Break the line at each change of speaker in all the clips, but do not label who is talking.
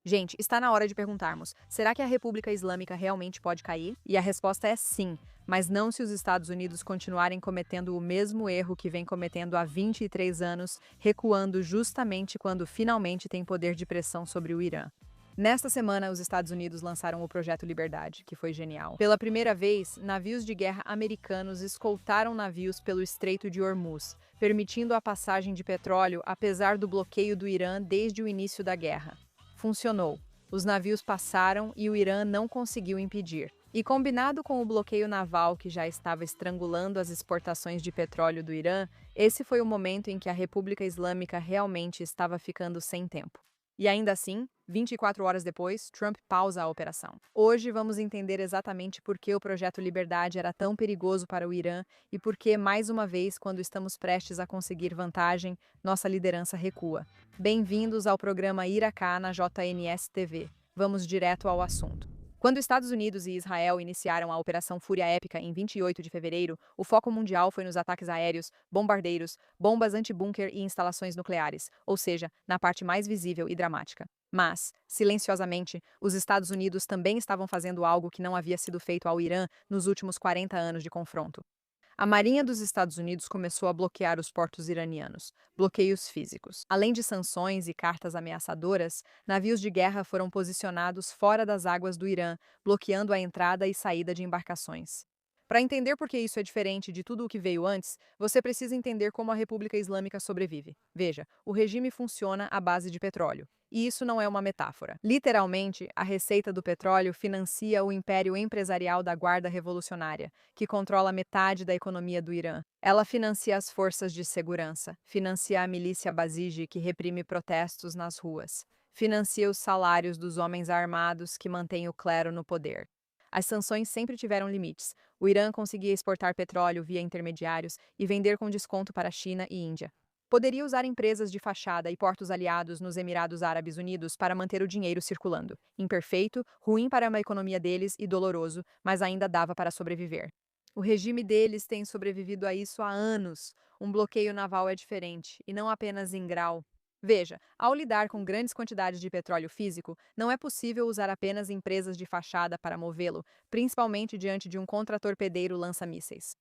Gente, está na hora de perguntarmos: será que a República Islâmica realmente pode cair? E a resposta é sim, mas não se os Estados Unidos continuarem cometendo o mesmo erro que vem cometendo há 23 anos, recuando justamente quando finalmente tem poder de pressão sobre o Irã. Nesta semana, os Estados Unidos lançaram o Projeto Liberdade, que foi genial. Pela primeira vez, navios de guerra americanos escoltaram navios pelo Estreito de Hormuz, permitindo a passagem de petróleo apesar do bloqueio do Irã desde o início da guerra. Funcionou. Os navios passaram e o Irã não conseguiu impedir. E combinado com o bloqueio naval que já estava estrangulando as exportações de petróleo do Irã, esse foi o momento em que a República Islâmica realmente estava ficando sem tempo. E ainda assim, 24 horas depois, Trump pausa a operação. Hoje vamos entender exatamente por que o Projeto Liberdade era tão perigoso para o Irã e por que, mais uma vez, quando estamos prestes a conseguir vantagem, nossa liderança recua. Bem-vindos ao programa Iracá na JNS TV. Vamos direto ao assunto. Quando Estados Unidos e Israel iniciaram a Operação Fúria Épica em 28 de fevereiro, o foco mundial foi nos ataques aéreos, bombardeiros, bombas anti-bunker e instalações nucleares, ou seja, na parte mais visível e dramática. Mas, silenciosamente, os Estados Unidos também estavam fazendo algo que não havia sido feito ao Irã nos últimos 40 anos de confronto. A Marinha dos Estados Unidos começou a bloquear os portos iranianos, bloqueios físicos. Além de sanções e cartas ameaçadoras, navios de guerra foram posicionados fora das águas do Irã, bloqueando a entrada e saída de embarcações. Para entender por que isso é diferente de tudo o que veio antes, você precisa entender como a República Islâmica sobrevive. Veja, o regime funciona à base de petróleo. E isso não é uma metáfora. Literalmente, a receita do petróleo financia o império empresarial da Guarda Revolucionária, que controla metade da economia do Irã. Ela financia as forças de segurança, financia a milícia Basiji, que reprime protestos nas ruas, financia os salários dos homens armados que mantêm o clero no poder. As sanções sempre tiveram limites. O Irã conseguia exportar petróleo via intermediários e vender com desconto para a China e Índia. Poderia usar empresas de fachada e portos aliados nos Emirados Árabes Unidos para manter o dinheiro circulando. Imperfeito, ruim para uma economia deles e doloroso, mas ainda dava para sobreviver. O regime deles tem sobrevivido a isso há anos. Um bloqueio naval é diferente, e não apenas em grau. Veja, ao lidar com grandes quantidades de petróleo físico, não é possível usar apenas empresas de fachada para movê-lo, principalmente diante de um contratorpedeiro lança-mísseis.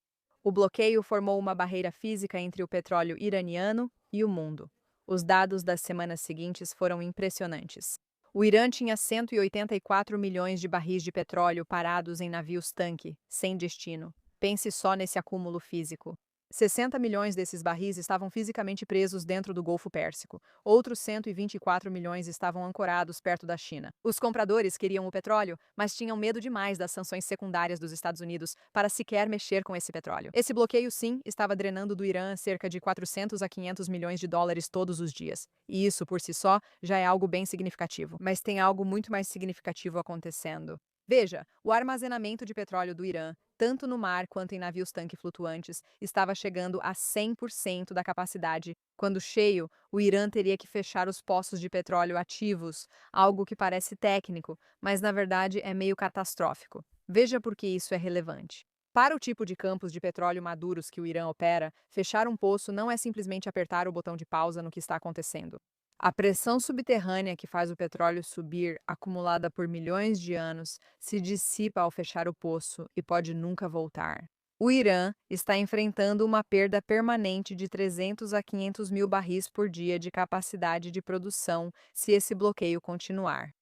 O bloqueio formou uma barreira física entre o petróleo iraniano e o mundo. Os dados das semanas seguintes foram impressionantes. O Irã tinha 184 milhões de barris de petróleo parados em navios-tanque, sem destino. Pense só nesse acúmulo físico. 60 milhões desses barris estavam fisicamente presos dentro do Golfo Pérsico. Outros 124 milhões estavam ancorados perto da China. Os compradores queriam o petróleo, mas tinham medo demais das sanções secundárias dos Estados Unidos para sequer mexer com esse petróleo. Esse bloqueio, sim, estava drenando do Irã cerca de 400 a 500 milhões de dólares todos os dias. E isso, por si só, já é algo bem significativo. Mas tem algo muito mais significativo acontecendo. Veja, o armazenamento de petróleo do Irã, tanto no mar quanto em navios-tanque flutuantes, estava chegando a 100% da capacidade. Quando cheio, o Irã teria que fechar os poços de petróleo ativos, algo que parece técnico, mas na verdade é meio catastrófico. Veja por que isso é relevante. Para o tipo de campos de petróleo maduros que o Irã opera, fechar um poço não é simplesmente apertar o botão de pausa no que está acontecendo. A pressão subterrânea que faz o petróleo subir, acumulada por milhões de anos, se dissipa ao fechar o poço e pode nunca voltar. O Irã está enfrentando uma perda permanente de 300 a 500 mil barris por dia de capacidade de produção se esse bloqueio continuar.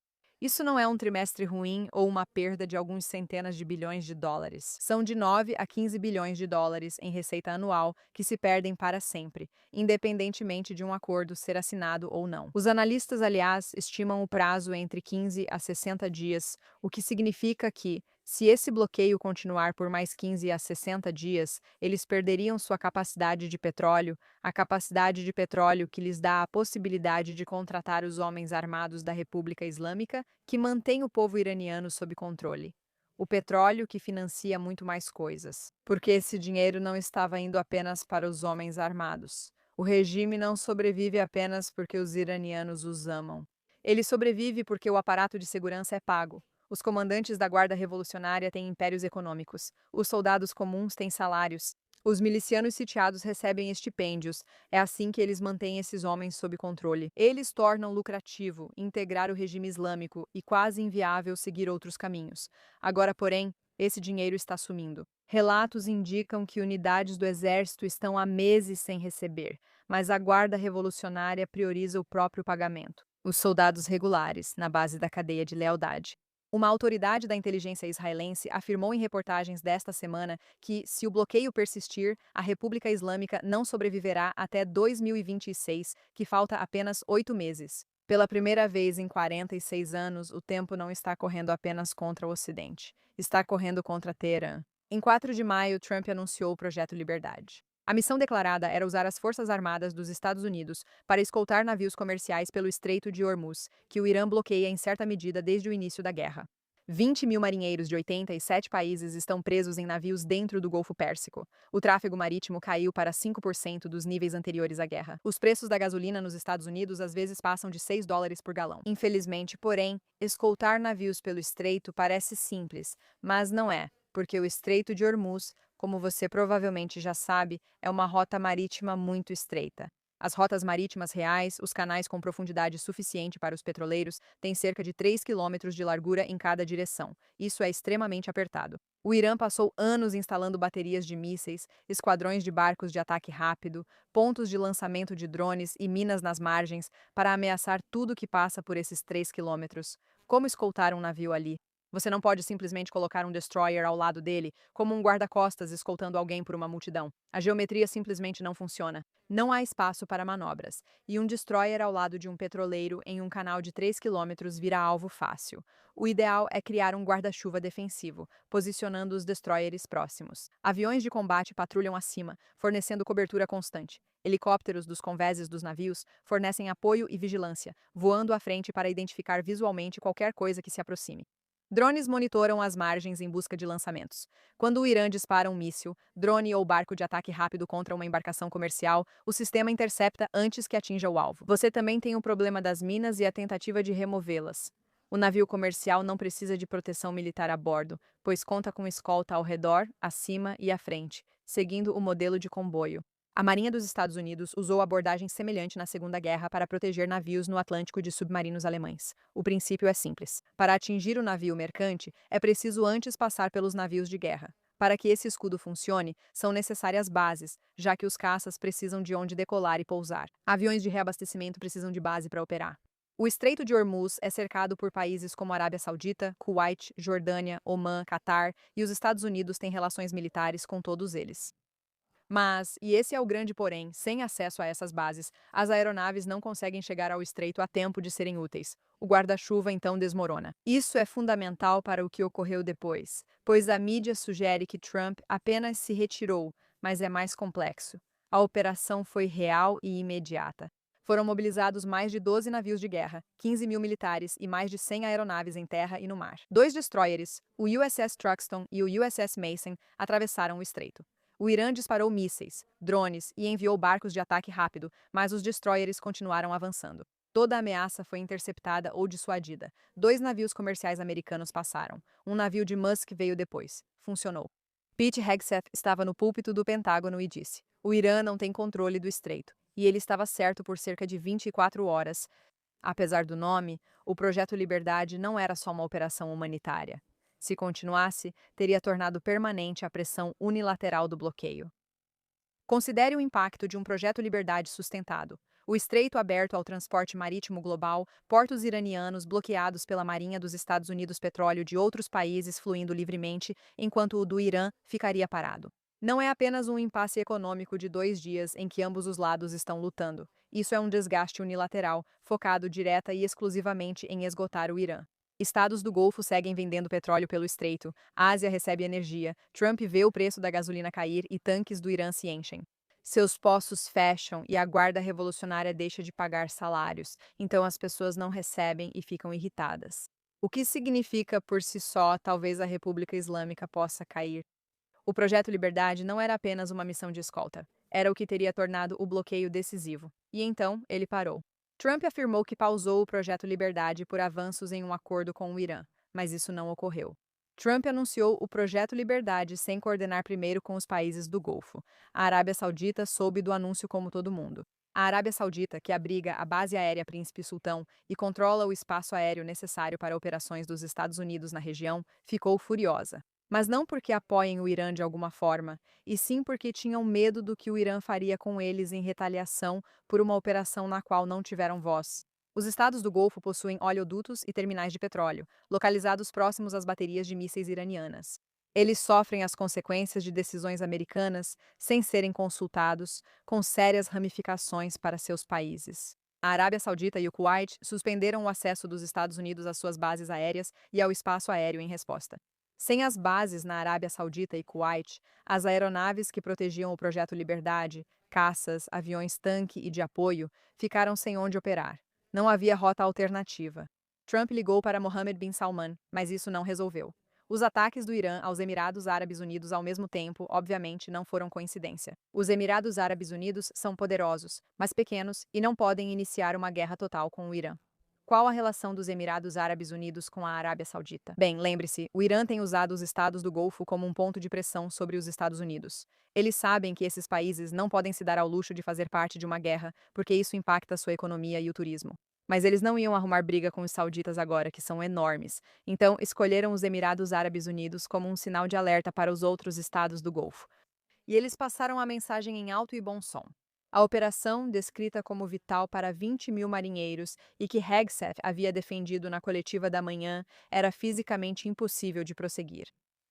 Isso não é um trimestre ruim ou uma perda de alguns centenas de bilhões de dólares. São de 9 a 15 bilhões de dólares em receita anual que se perdem para sempre, independentemente de um acordo ser assinado ou não. Os analistas, aliás, estimam o prazo entre 15 a 60 dias, o que significa que, se esse bloqueio continuar por mais 15 a 60 dias, eles perderiam sua capacidade de petróleo, a capacidade de petróleo que lhes dá a possibilidade de contratar os homens armados da República Islâmica, que mantém o povo iraniano sob controle. O petróleo que financia muito mais coisas. Porque esse dinheiro não estava indo apenas para os homens armados. O regime não sobrevive apenas porque os iranianos os amam. Ele sobrevive porque o aparato de segurança é pago. Os comandantes da Guarda Revolucionária têm impérios econômicos. Os soldados comuns têm salários. Os milicianos sitiados recebem estipêndios. É assim que eles mantêm esses homens sob controle. Eles tornam lucrativo integrar o regime islâmico e quase inviável seguir outros caminhos. Agora, porém, esse dinheiro está sumindo. Relatos indicam que unidades do exército estão há meses sem receber, mas a Guarda Revolucionária prioriza o próprio pagamento. Os soldados regulares, na base da cadeia de lealdade. Uma autoridade da inteligência israelense afirmou em reportagens desta semana que, se o bloqueio persistir, a República Islâmica não sobreviverá até 2026, que falta apenas 8 meses. Pela primeira vez em 46 anos, o tempo não está correndo apenas contra o Ocidente. Está correndo contra Teherã. Em 4 de maio, Trump anunciou o Projeto Liberdade. A missão declarada era usar as Forças Armadas dos Estados Unidos para escoltar navios comerciais pelo Estreito de Hormuz, que o Irã bloqueia em certa medida desde o início da guerra. 20.000 marinheiros de 87 países estão presos em navios dentro do Golfo Pérsico. O tráfego marítimo caiu para 5% dos níveis anteriores à guerra. Os preços da gasolina nos Estados Unidos às vezes passam de $6 por galão. Infelizmente, porém, escoltar navios pelo estreito parece simples, mas não é, porque o Estreito de Hormuz, como você provavelmente já sabe, é uma rota marítima muito estreita. As rotas marítimas reais, os canais com profundidade suficiente para os petroleiros, têm cerca de 3 quilômetros de largura em cada direção. Isso é extremamente apertado. O Irã passou anos instalando baterias de mísseis, esquadrões de barcos de ataque rápido, pontos de lançamento de drones e minas nas margens para ameaçar tudo que passa por esses 3 quilômetros. Como escoltar um navio ali? Você não pode simplesmente colocar um destroyer ao lado dele, como um guarda-costas escoltando alguém por uma multidão. A geometria simplesmente não funciona. Não há espaço para manobras, e um destroyer ao lado de um petroleiro em um canal de 3 quilômetros vira alvo fácil. O ideal é criar um guarda-chuva defensivo, posicionando os destroyers próximos. Aviões de combate patrulham acima, fornecendo cobertura constante. Helicópteros dos convéses dos navios fornecem apoio e vigilância, voando à frente para identificar visualmente qualquer coisa que se aproxime. Drones monitoram as margens em busca de lançamentos. Quando o Irã dispara um míssil, drone ou barco de ataque rápido contra uma embarcação comercial, o sistema intercepta antes que atinja o alvo. Você também tem o problema das minas e a tentativa de removê-las. O navio comercial não precisa de proteção militar a bordo, pois conta com escolta ao redor, acima e à frente, seguindo o modelo de comboio. A Marinha dos Estados Unidos usou abordagem semelhante na Segunda Guerra para proteger navios no Atlântico de submarinos alemães. O princípio é simples. Para atingir o navio mercante, é preciso antes passar pelos navios de guerra. Para que esse escudo funcione, são necessárias bases, já que os caças precisam de onde decolar e pousar. Aviões de reabastecimento precisam de base para operar. O Estreito de Hormuz é cercado por países como Arábia Saudita, Kuwait, Jordânia, Omã, Catar, e os Estados Unidos têm relações militares com todos eles. Mas, e esse é o grande porém, sem acesso a essas bases, as aeronaves não conseguem chegar ao estreito a tempo de serem úteis. O guarda-chuva então desmorona. Isso é fundamental para o que ocorreu depois, pois a mídia sugere que Trump apenas se retirou, mas é mais complexo. A operação foi real e imediata. Foram mobilizados mais de 12 navios de guerra, 15.000 militares e mais de 100 aeronaves em terra e no mar. 2 destroyers, o USS Truxtun e o USS Mason, atravessaram o estreito. O Irã disparou mísseis, drones e enviou barcos de ataque rápido, mas os destroyers continuaram avançando. Toda a ameaça foi interceptada ou dissuadida. 2 navios comerciais americanos passaram. Um navio de Musk veio depois. Funcionou. Pete Hegseth estava no púlpito do Pentágono e disse: "O Irã não tem controle do estreito." E ele estava certo por cerca de 24 horas. Apesar do nome, o Projeto Liberdade não era só uma operação humanitária. Se continuasse, teria tornado permanente a pressão unilateral do bloqueio. Considere o impacto de um projeto Liberdade sustentado. O estreito aberto ao transporte marítimo global, portos iranianos bloqueados pela Marinha dos Estados Unidos, petróleo de outros países fluindo livremente, enquanto o do Irã ficaria parado. Não é apenas um impasse econômico de 2 dias em que ambos os lados estão lutando. Isso é um desgaste unilateral, focado direta e exclusivamente em esgotar o Irã. Estados do Golfo seguem vendendo petróleo pelo estreito, a Ásia recebe energia, Trump vê o preço da gasolina cair e tanques do Irã se enchem. Seus poços fecham e a Guarda Revolucionária deixa de pagar salários, então as pessoas não recebem e ficam irritadas. O que significa por si só, talvez a República Islâmica possa cair. O Projeto Liberdade não era apenas uma missão de escolta, era o que teria tornado o bloqueio decisivo. E então, ele parou. Trump afirmou que pausou o Projeto Liberdade por avanços em um acordo com o Irã, mas isso não ocorreu. Trump anunciou o Projeto Liberdade sem coordenar primeiro com os países do Golfo. A Arábia Saudita soube do anúncio como todo mundo. A Arábia Saudita, que abriga a base aérea Príncipe Sultão e controla o espaço aéreo necessário para operações dos Estados Unidos na região, ficou furiosa. Mas não porque apoiem o Irã de alguma forma, e sim porque tinham medo do que o Irã faria com eles em retaliação por uma operação na qual não tiveram voz. Os estados do Golfo possuem oleodutos e terminais de petróleo, localizados próximos às baterias de mísseis iranianas. Eles sofrem as consequências de decisões americanas sem serem consultados, com sérias ramificações para seus países. A Arábia Saudita e o Kuwait suspenderam o acesso dos Estados Unidos às suas bases aéreas e ao espaço aéreo em resposta. Sem as bases na Arábia Saudita e Kuwait, as aeronaves que protegiam o Projeto Liberdade, caças, aviões-tanque e de apoio, ficaram sem onde operar. Não havia rota alternativa. Trump ligou para Mohammed bin Salman, mas isso não resolveu. Os ataques do Irã aos Emirados Árabes Unidos ao mesmo tempo, obviamente, não foram coincidência. Os Emirados Árabes Unidos são poderosos, mas pequenos e não podem iniciar uma guerra total com o Irã. Qual a relação dos Emirados Árabes Unidos com a Arábia Saudita? Bem, lembre-se, o Irã tem usado os estados do Golfo como um ponto de pressão sobre os Estados Unidos. Eles sabem que esses países não podem se dar ao luxo de fazer parte de uma guerra, porque isso impacta sua economia e o turismo. Mas eles não iam arrumar briga com os sauditas agora, que são enormes. Então, escolheram os Emirados Árabes Unidos como um sinal de alerta para os outros estados do Golfo. E eles passaram a mensagem em alto e bom som. A operação, descrita como vital para 20 mil marinheiros e que Hegseth havia defendido na coletiva da manhã, era fisicamente impossível de prosseguir.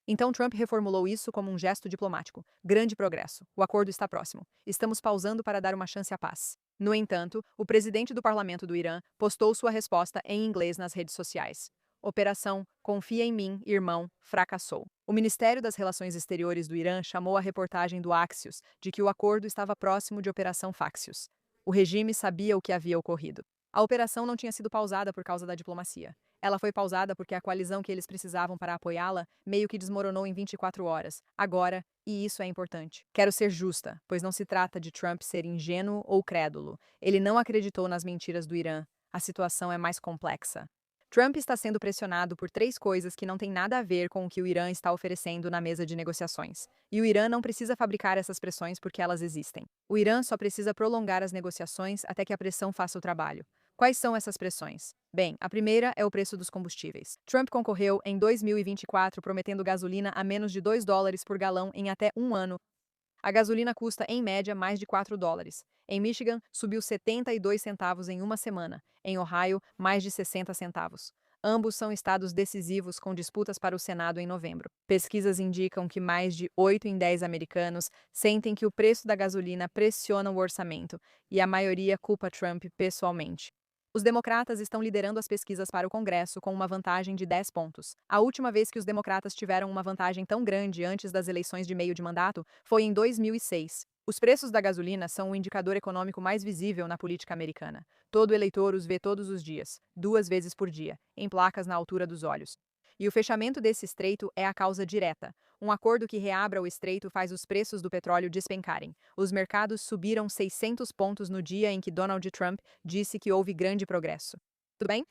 Então Trump reformulou isso como um gesto diplomático. Grande progresso. O acordo está próximo. Estamos pausando para dar uma chance à paz. No entanto, o presidente do parlamento do Irã postou sua resposta em inglês nas redes sociais. Operação Confia em mim, irmão, fracassou. O Ministério das Relações Exteriores do Irã chamou a reportagem do Axios de que o acordo estava próximo de Operação Faxios. O regime sabia o que havia ocorrido. A operação não tinha sido pausada por causa da diplomacia. Ela foi pausada porque a coalizão que eles precisavam para apoiá-la meio que desmoronou em 24 horas. Agora, e isso é importante. Quero ser justa, pois não se trata de Trump ser ingênuo ou crédulo. Ele não acreditou nas mentiras do Irã. A situação é mais complexa. Trump está sendo pressionado por 3 coisas que não têm nada a ver com o que o Irã está oferecendo na mesa de negociações. E o Irã não precisa fabricar essas pressões porque elas existem. O Irã só precisa prolongar as negociações até que a pressão faça o trabalho. Quais são essas pressões? Bem, a primeira é o preço dos combustíveis. Trump concorreu em 2024 prometendo gasolina a menos de $2 por galão em até um ano. A gasolina custa, em média, mais de $4. Em Michigan, subiu 72 centavos em uma semana. Em Ohio, mais de 60 centavos. Ambos são estados decisivos com disputas para o Senado em novembro. Pesquisas indicam que mais de 8 em 10 americanos sentem que o preço da gasolina pressiona o orçamento, e a maioria culpa Trump pessoalmente. Os democratas estão liderando as pesquisas para o Congresso com uma vantagem de 10 pontos. A última vez que os democratas tiveram uma vantagem tão grande antes das eleições de meio de mandato foi em 2006. Os preços da gasolina são o indicador econômico mais visível na política americana. Todo eleitor os vê todos os dias, 2 vezes por dia, em placas na altura dos olhos. E o fechamento desse estreito é a causa direta. Um acordo que reabra o estreito faz os preços do petróleo despencarem. Os mercados subiram 600 pontos no dia em que Donald Trump disse que houve grande progresso. Tudo bem?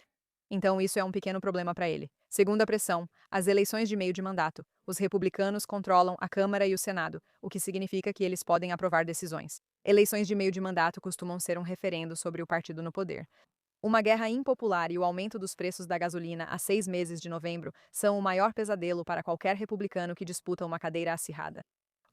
Então isso é um pequeno problema para ele. Segunda pressão, as eleições de meio de mandato. Os republicanos controlam a Câmara e o Senado, o que significa que eles podem aprovar decisões. Eleições de meio de mandato costumam ser um referendo sobre o partido no poder. Uma guerra impopular e o aumento dos preços da gasolina a 6 meses de novembro são o maior pesadelo para qualquer republicano que disputa uma cadeira acirrada.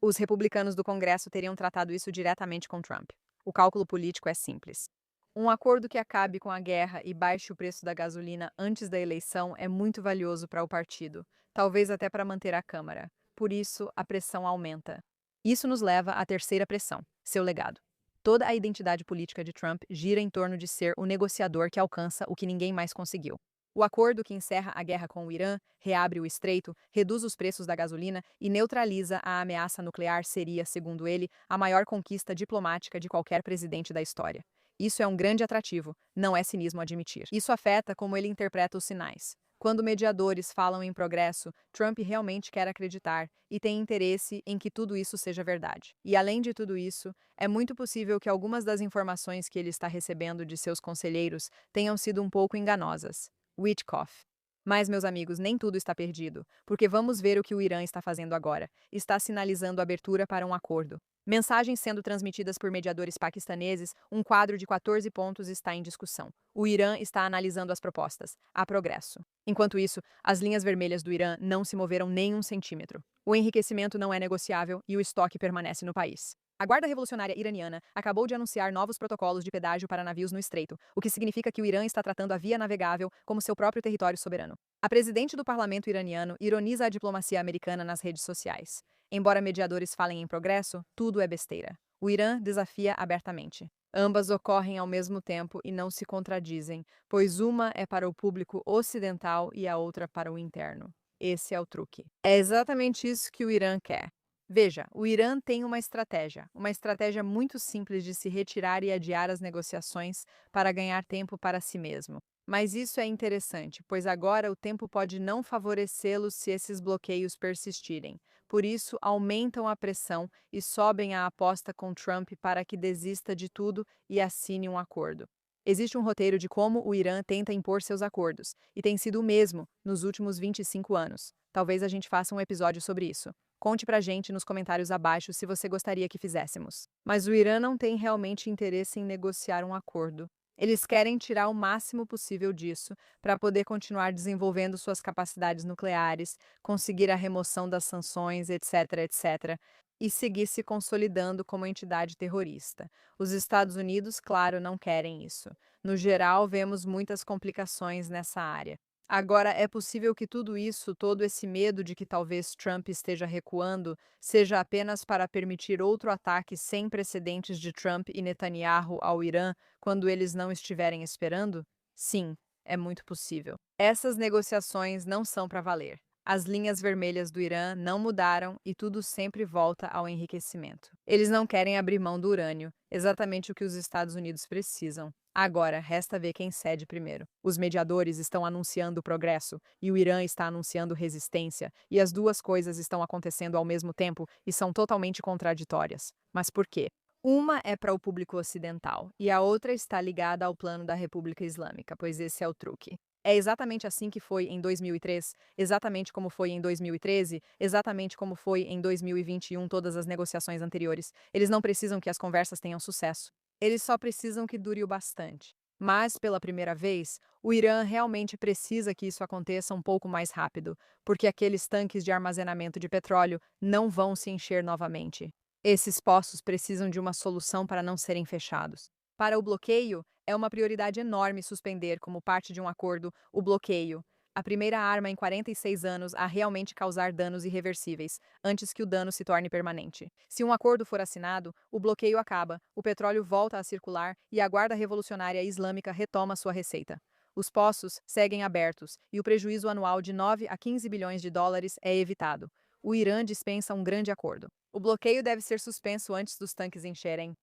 Os republicanos do Congresso teriam tratado isso diretamente com Trump. O cálculo político é simples. Um acordo que acabe com a guerra e baixe o preço da gasolina antes da eleição é muito valioso para o partido, talvez até para manter a Câmara. Por isso, a pressão aumenta. Isso nos leva à terceira pressão, seu legado. Toda a identidade política de Trump gira em torno de ser o negociador que alcança o que ninguém mais conseguiu. O acordo que encerra a guerra com o Irã, reabre o estreito, reduz os preços da gasolina e neutraliza a ameaça nuclear seria, segundo ele, a maior conquista diplomática de qualquer presidente da história. Isso é um grande atrativo, não é cinismo admitir. Isso afeta como ele interpreta os sinais. Quando mediadores falam em progresso, Trump realmente quer acreditar e tem interesse em que tudo isso seja verdade. E além de tudo isso, é muito possível que algumas das informações que ele está recebendo de seus conselheiros tenham sido um pouco enganosas. Witkoff. Mas, meus amigos, nem tudo está perdido, porque vamos ver o que o Irã está fazendo agora. Está sinalizando abertura para um acordo. Mensagens sendo transmitidas por mediadores paquistaneses, um quadro de 14 pontos está em discussão. O Irã está analisando as propostas. Há progresso. Enquanto isso, as linhas vermelhas do Irã não se moveram nem um centímetro. O enriquecimento não é negociável e o estoque permanece no país. A Guarda Revolucionária Iraniana acabou de anunciar novos protocolos de pedágio para navios no estreito, o que significa que o Irã está tratando a via navegável como seu próprio território soberano. A presidente do parlamento iraniano ironiza a diplomacia americana nas redes sociais. Embora mediadores falem em progresso, tudo é besteira. O Irã desafia abertamente. Ambas ocorrem ao mesmo tempo e não se contradizem, pois uma é para o público ocidental e a outra para o interno. Esse é o truque. É exatamente isso que o Irã quer. Veja, o Irã tem uma estratégia muito simples de se retirar e adiar as negociações para ganhar tempo para si mesmo. Mas isso é interessante, pois agora o tempo pode não favorecê-los se esses bloqueios persistirem. Por isso, aumentam a pressão e sobem a aposta com Trump para que desista de tudo e assine um acordo. Existe um roteiro de como o Irã tenta impor seus acordos, e tem sido o mesmo nos últimos 25 anos. Talvez a gente faça um episódio sobre isso. Conte pra gente nos comentários abaixo se você gostaria que fizéssemos. Mas o Irã não tem realmente interesse em negociar um acordo. Eles querem tirar o máximo possível disso para poder continuar desenvolvendo suas capacidades nucleares, conseguir a remoção das sanções, etc, etc, e seguir se consolidando como entidade terrorista. Os Estados Unidos, claro, não querem isso. No geral, vemos muitas complicações nessa área. Agora, é possível que tudo isso, todo esse medo de que talvez Trump esteja recuando, seja apenas para permitir outro ataque sem precedentes de Trump e Netanyahu ao Irã quando eles não estiverem esperando? Sim, é muito possível. Essas negociações não são para valer. As linhas vermelhas do Irã não mudaram e tudo sempre volta ao enriquecimento. Eles não querem abrir mão do urânio, exatamente o que os Estados Unidos precisam. Agora, resta ver quem cede primeiro. Os mediadores estão anunciando progresso e o Irã está anunciando resistência, e as duas coisas estão acontecendo ao mesmo tempo e são totalmente contraditórias. Mas por quê? Uma é para o público ocidental e a outra está ligada ao plano da República Islâmica, pois esse é o truque. É exatamente assim que foi em 2003, exatamente como foi em 2013, exatamente como foi em 2021 todas as negociações anteriores. Eles não precisam que as conversas tenham sucesso. Eles só precisam que dure o bastante. Mas, pela primeira vez, o Irã realmente precisa que isso aconteça um pouco mais rápido, porque aqueles tanques de armazenamento de petróleo não vão se encher novamente. Esses poços precisam de uma solução para não serem fechados. Para o bloqueio, é uma prioridade enorme suspender, como parte de um acordo, o bloqueio, a primeira arma em 46 anos a realmente causar danos irreversíveis, antes que o dano se torne permanente. Se um acordo for assinado, o bloqueio acaba, o petróleo volta a circular e a Guarda Revolucionária Islâmica retoma sua receita. Os poços seguem abertos e o prejuízo anual de 9 a 15 bilhões de dólares é evitado. O Irã dispensa um grande acordo. O bloqueio deve ser suspenso antes dos tanques encherem.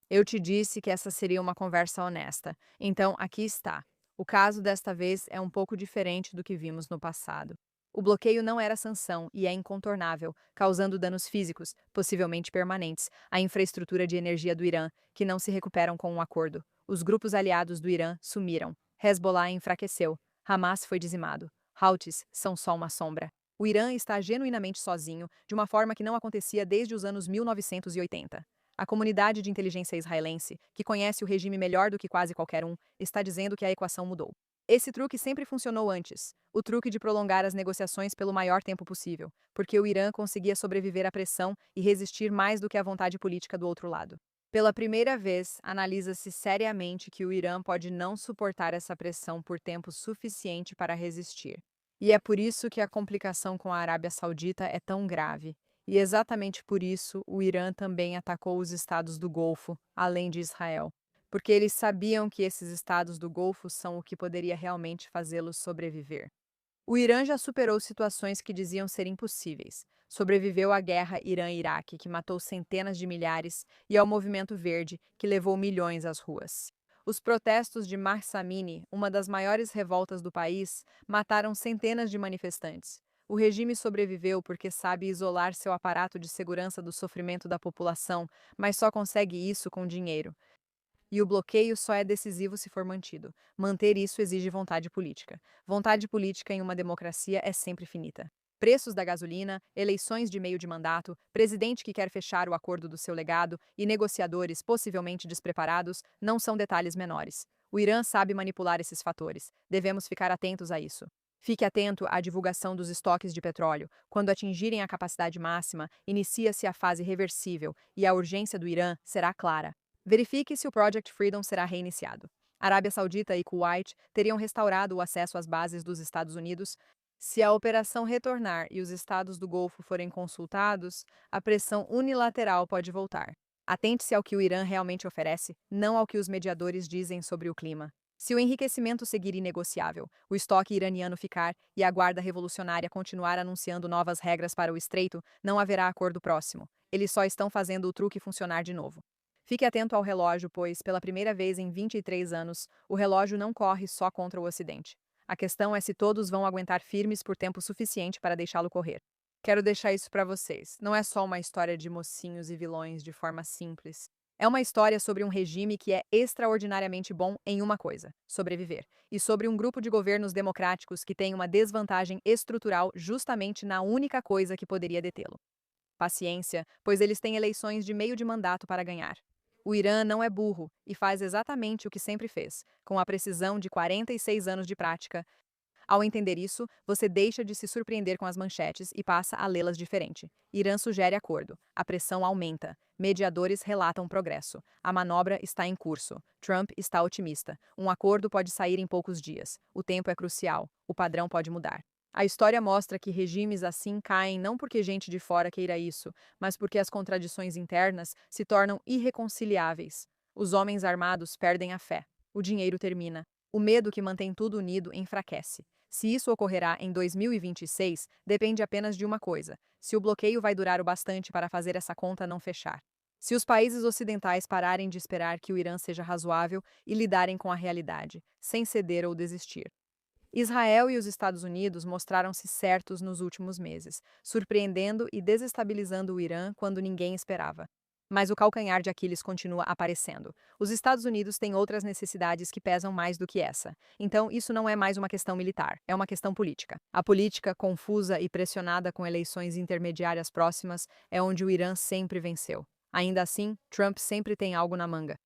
Eu te disse que essa seria uma conversa honesta, então aqui está. O caso desta vez é um pouco diferente do que vimos no passado. O bloqueio não era sanção e é incontornável, causando danos físicos, possivelmente permanentes, à infraestrutura de energia do Irã, que não se recuperam com um acordo. Os grupos aliados do Irã sumiram. Hezbollah enfraqueceu. Hamas foi dizimado. Houthis são só uma sombra. O Irã está genuinamente sozinho, de uma forma que não acontecia desde os anos 1980. A comunidade de inteligência israelense, que conhece o regime melhor do que quase qualquer um, está dizendo que a equação mudou. Esse truque sempre funcionou antes, o truque de prolongar as negociações pelo maior tempo possível, porque o Irã conseguia sobreviver à pressão e resistir mais do que à vontade política do outro lado. Pela primeira vez, analisa-se seriamente que o Irã pode não suportar essa pressão por tempo suficiente para resistir. E é por isso que a complicação com a Arábia Saudita é tão grave. E exatamente por isso, o Irã também atacou os estados do Golfo, além de Israel, porque eles sabiam que esses estados do Golfo são o que poderia realmente fazê-los sobreviver. O Irã já superou situações que diziam ser impossíveis. Sobreviveu à guerra Irã-Iraque, que matou centenas de milhares, e ao Movimento Verde, que levou milhões às ruas. Os protestos de Mahsa Amini, uma das maiores revoltas do país, mataram centenas de manifestantes. O regime sobreviveu porque sabe isolar seu aparato de segurança do sofrimento da população, mas só consegue isso com dinheiro. e o bloqueio só é decisivo se for mantido. Manter isso exige vontade política. Vontade política em uma democracia é sempre finita. Preços da gasolina, eleições de meio de mandato, presidente que quer fechar o acordo do seu legado e negociadores possivelmente despreparados não são detalhes menores. O Irã sabe manipular esses fatores. Devemos ficar atentos a isso. Fique atento à divulgação dos estoques de petróleo. Quando atingirem a capacidade máxima, inicia-se a fase reversível e a urgência do Irã será clara. Verifique se o Project Freedom será reiniciado. Arábia Saudita e Kuwait teriam restaurado o acesso às bases dos Estados Unidos. Se a operação retornar e os estados do Golfo forem consultados, a pressão unilateral pode voltar. Atente-se ao que o Irã realmente oferece, não ao que os mediadores dizem sobre o clima. Se o enriquecimento seguir inegociável, o estoque iraniano ficar e a Guarda Revolucionária continuar anunciando novas regras para o estreito, não haverá acordo próximo. Eles só estão fazendo o truque funcionar de novo. Fique atento ao relógio, pois, pela primeira vez em 23 anos, o relógio não corre só contra o Ocidente. A questão é se todos vão aguentar firmes por tempo suficiente para deixá-lo correr. Quero deixar isso para vocês. Não é só uma história de mocinhos e vilões de forma simples. É uma história sobre um regime que é extraordinariamente bom em uma coisa: sobreviver. E sobre um grupo de governos democráticos que tem uma desvantagem estrutural justamente na única coisa que poderia detê-lo. Paciência, pois eles têm eleições de meio de mandato para ganhar. O Irã não é burro e faz exatamente o que sempre fez, com a precisão de 46 anos de prática. Ao entender isso, você deixa de se surpreender com as manchetes e passa a lê-las diferente. Irã sugere acordo. A pressão aumenta. Mediadores relatam progresso. A manobra está em curso. Trump está otimista. Um acordo pode sair em poucos dias. O tempo é crucial. O padrão pode mudar. A história mostra que regimes assim caem não porque gente de fora queira isso, mas porque as contradições internas se tornam irreconciliáveis. Os homens armados perdem a fé. O dinheiro termina. O medo que mantém tudo unido enfraquece. Se isso ocorrerá em 2026, depende apenas de uma coisa: se o bloqueio vai durar o bastante para fazer essa conta não fechar. Se os países ocidentais pararem de esperar que o Irã seja razoável e lidarem com a realidade, sem ceder ou desistir. Israel e os Estados Unidos mostraram-se certos nos últimos meses, surpreendendo e desestabilizando o Irã quando ninguém esperava. Mas o calcanhar de Aquiles continua aparecendo. Os Estados Unidos têm outras necessidades que pesam mais do que essa. Então, isso não é mais uma questão militar, é uma questão política. A política, confusa e pressionada com eleições intermediárias próximas, é onde o Irã sempre venceu. Ainda assim, Trump sempre tem algo na manga.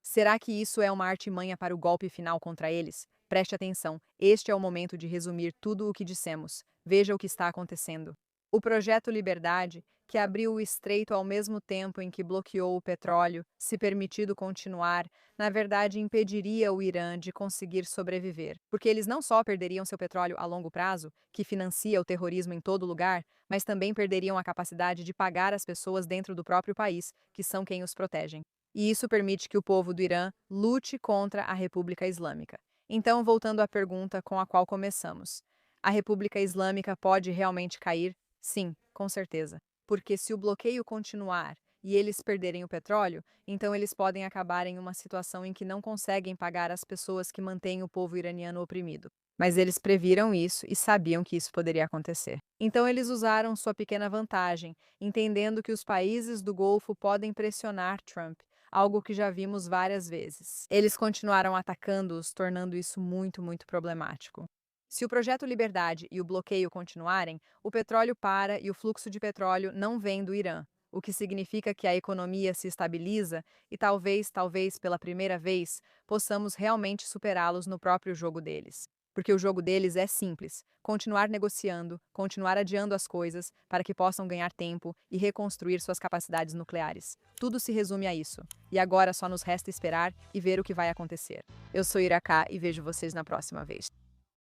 Será que isso é uma artimanha para o golpe final contra eles? Preste atenção, este é o momento de resumir tudo o que dissemos. Veja o que está acontecendo. O projeto Liberdade, que abriu o estreito ao mesmo tempo em que bloqueou o petróleo, se permitido continuar, na verdade impediria o Irã de conseguir sobreviver, porque eles não só perderiam seu petróleo a longo prazo, que financia o terrorismo em todo lugar, mas também perderiam a capacidade de pagar as pessoas dentro do próprio país, que são quem os protegem. E isso permite que o povo do Irã lute contra a República Islâmica. Então, voltando à pergunta com a qual começamos, a República Islâmica pode realmente cair? Sim, com certeza. Porque se o bloqueio continuar e eles perderem o petróleo, então eles podem acabar em uma situação em que não conseguem pagar as pessoas que mantêm o povo iraniano oprimido. Mas eles previram isso e sabiam que isso poderia acontecer. Então eles usaram sua pequena vantagem, entendendo que os países do Golfo podem pressionar Trump, algo que já vimos várias vezes. Eles continuaram atacando-os, tornando isso muito problemático. Se o projeto Liberdade e o bloqueio continuarem, o petróleo para e o fluxo de petróleo não vem do Irã, o que significa que a economia se estabiliza e talvez pela primeira vez, possamos realmente superá-los no próprio jogo deles. Porque o jogo deles é simples: continuar negociando, continuar adiando as coisas para que possam ganhar tempo e reconstruir suas capacidades nucleares. Tudo se resume a isso. E agora só nos resta esperar e ver o que vai acontecer. Eu sou Iraká e vejo vocês na próxima vez.